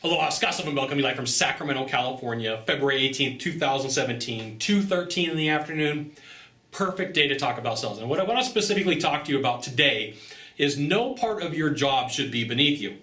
Aloha, Sylvan Bell coming live from Sacramento, California, February 18th, 2017, 2:13 in the afternoon. Perfect day to talk about sales. And what I want to specifically talk to you about today is no part of your job should be beneath you.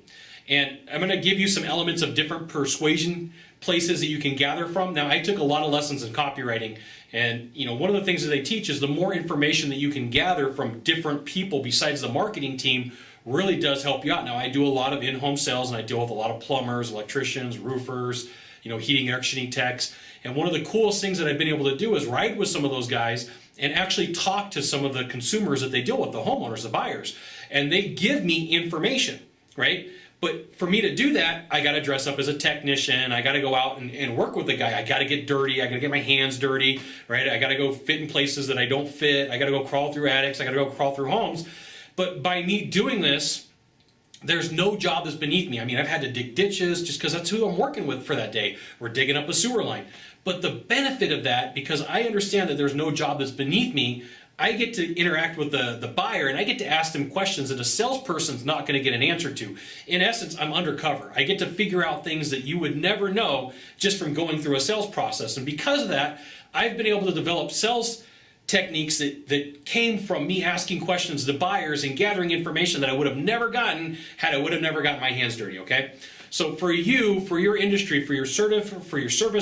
And I'm going to give you some elements of different persuasion places that you can gather from. Now, I took a lot of lessons in copywriting, and one of the things that they teach is the more information that you can gather from different people besides the marketing team really does help you out. Now, I do a lot of in-home sales, and I deal with a lot of plumbers, electricians, roofers, heating, air conditioning techs. And one of the coolest things that I've been able to do is ride with some of those guys and actually talk to some of the consumers that they deal with, the homeowners, the buyers. And they give me information, right? But for me to do that, I got to dress up as a technician. I got to go out and work with the guy. I got to get dirty. I got to get my hands dirty, right? I got to go fit in places that I don't fit. I got to go crawl through attics. I got to go crawl through homes. But by me doing this, there's no job that's beneath me. I mean, I've had to dig ditches just because that's who I'm working with for that day. We're digging up a sewer line. But the benefit of that, because I understand that there's no job that's beneath me, I get to interact with the buyer, and I get to ask them questions that a salesperson's not going to get an answer to. In essence, I'm undercover. I get to figure out things that you would never know just from going through a sales process. And because of that, I've been able to develop sales techniques that came from me asking questions to buyers and gathering information that I would have never gotten had I would have never gotten my hands dirty, okay? So for you, for your industry, for your service,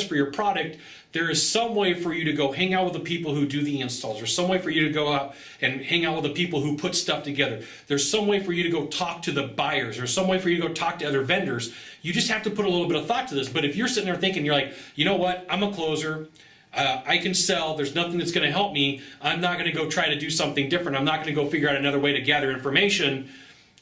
for your product, there is some way for you to go hang out with the people who do the installs. There's some way for you to go out and hang out with the people who put stuff together. There's some way for you to go talk to the buyers. There's some way for you to go talk to other vendors. You just have to put a little bit of thought to this. But if you're sitting there thinking, you're like, you know what, I'm a closer. I can sell. There's nothing that's going to help me. I'm not going to go try to do something different. I'm not going to go figure out another way to gather information.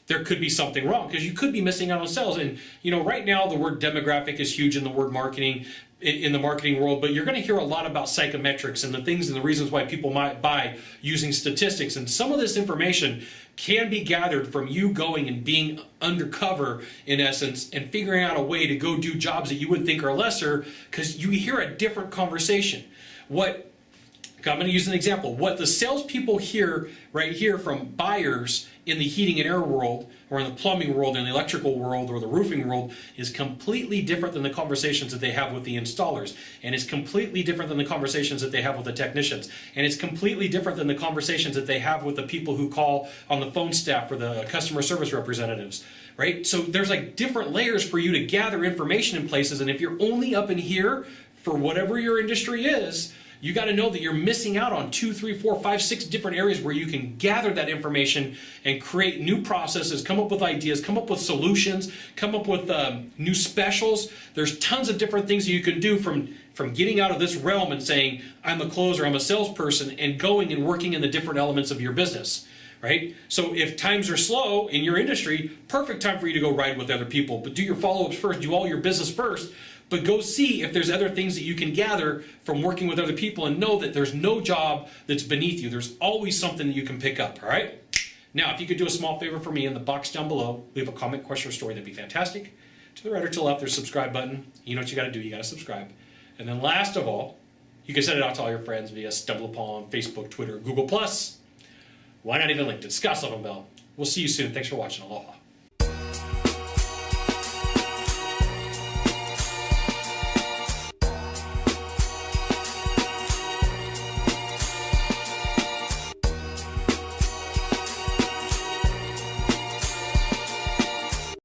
There could be something wrong because you could be missing out on sales. And right now the word demographic is huge in the word marketing, in the marketing world, but you're going to hear a lot about psychometrics and the things and the reasons why people might buy using statistics. And some of this information can be gathered from you going and being undercover, in essence, and figuring out a way to go do jobs that you would think are lesser because you hear a different conversation. I'm going to use an example. What the salespeople hear right here from buyers in the heating and air world, or in the plumbing world, in the electrical world, or the roofing world, is completely different than the conversations that they have with the installers. And it's completely different than the conversations that they have with the technicians. And it's completely different than the conversations that they have with the people who call on the phone staff or the customer service representatives, right? So there's like different layers for you to gather information in places. And if you're only up in here for whatever your industry is, you got to know that you're missing out on 2, 3, 4, 5, 6 different areas where you can gather that information and create new processes, come up with ideas, come up with solutions, come up with new specials. There's tons of different things that you can do from getting out of this realm and saying, I'm a closer, I'm a salesperson, and going and working in the different elements of your business, right? So if times are slow in your industry, perfect time for you to go ride with other people, but do your follow-ups first, do all your business first. But go see if there's other things that you can gather from working with other people and know that there's no job that's beneath you. There's always something that you can pick up, all right? Now, if you could do a small favor for me in the box down below, leave a comment, question, or story, that'd be fantastic. To the right or to the left, there's a subscribe button. You know what you got to do. You got to subscribe. And then last of all, you can send it out to all your friends via StumbleUpon, Facebook, Twitter, Google+. Why not even LinkedIn? Sylvan Bell. We'll see you soon. Thanks for watching. Aloha.